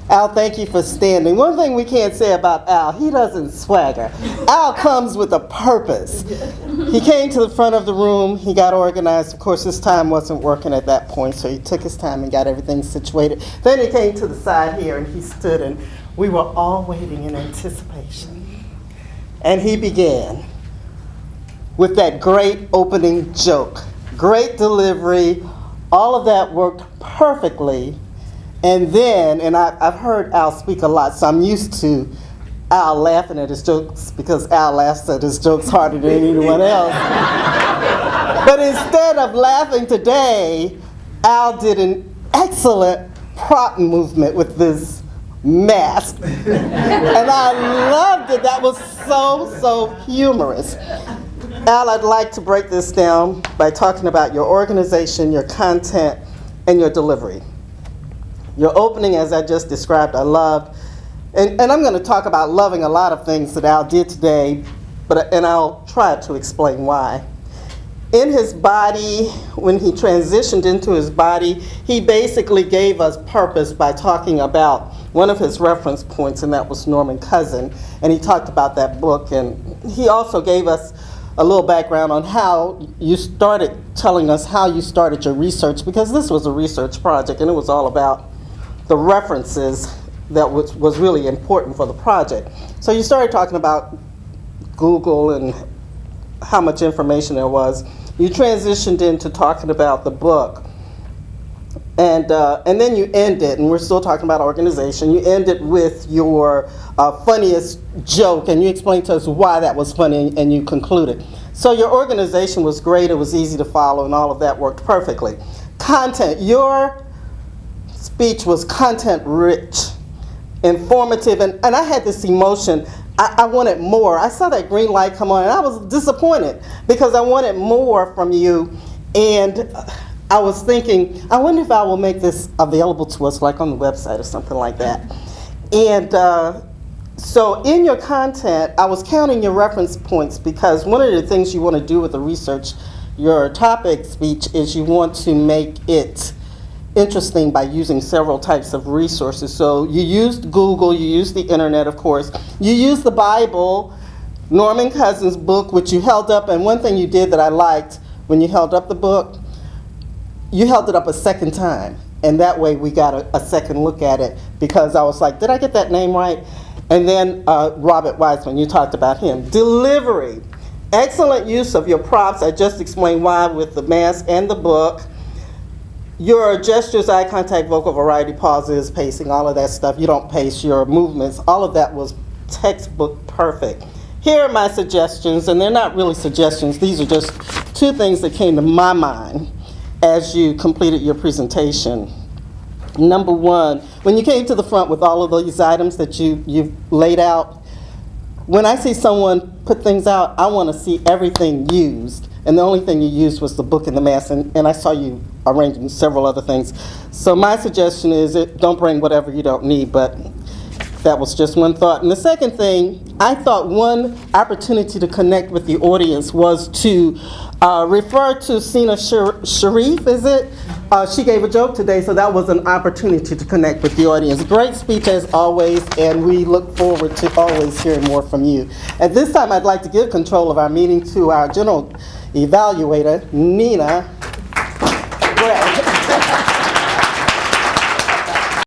Al, thank you for standing. One thing we can't say about Al, he doesn't swagger. Al comes with a purpose. He came to the front of the room, he got organized. Of course, his time wasn't working at that point, so he took his time and got everything situated. Then he came to the side here and he stood, and we were all waiting in anticipation. And he began with that great opening joke. Great delivery, all of that worked perfectly. And then, and I've heard Al speak a lot, so I'm used to Al laughing at his jokes because Al laughs at his jokes harder than anyone else. But instead of laughing today, Al did an excellent prop movement with this mask. And I loved it. That was so humorous. Al, I'd like to break this down by talking about your organization, your content, and your delivery. Your opening, as I just described, I loved. And I'm going to talk about loving a lot of things that Al did today, and I'll try to explain why. In his body, when he transitioned into his body, he basically gave us purpose by talking about one of his reference points, and that was Norman Cousin. And he talked about that book, and he also gave us a little background on how you started, telling us how you started your research, because this was a research project, and it was all about the references that was really important for the project. So you started talking about Google and how much information there was. You transitioned into talking about the book. And then you ended, and we're still talking about organization, you ended with your funniest joke, and you explained to us why that was funny, and you concluded. So your organization was great, it was easy to follow, and all of that worked perfectly. Content, your speech was content rich, informative, and I had this emotion. I wanted more. I saw that green light come on, and I was disappointed because I wanted more from you, and I was thinking, I wonder if I will make this available to us, like on the website or something like that. And so in your content, I was counting your reference points because one of the things you want to do with the research, your topic speech, is you want to make it interesting by using several types of resources. So you used Google, you used the internet, of course. You used the Bible, Norman Cousin's book, which you held up, and one thing you did that I liked when you held up the book, you held it up a second time, and that way we got a second look at it, because I was like, did I get that name right? And then Robert Wiseman, you talked about him. Delivery, excellent use of your props. I just explained why with the mask and the book. Your gestures, eye contact, vocal variety, pauses, pacing, all of that stuff. You don't pace your movements. All of that was textbook perfect. Here are my suggestions, and they're not really suggestions. These are just two things that came to my mind as you completed your presentation. Number one, when you came to the front with all of these items that you've laid out, when I see someone put things out, I want to see everything used. And the only thing you used was the book and the mask, and I saw you arranging several other things. So my suggestion is don't bring whatever you don't need, but that was just one thought. And the second thing, I thought one opportunity to connect with the audience was to refer to Sina Sharif, is it? She gave a joke today, so that was an opportunity to connect with the audience. Great speech as always, and we look forward to always hearing more from you. At this time, I'd like to give control of our meeting to our general evaluator, Nina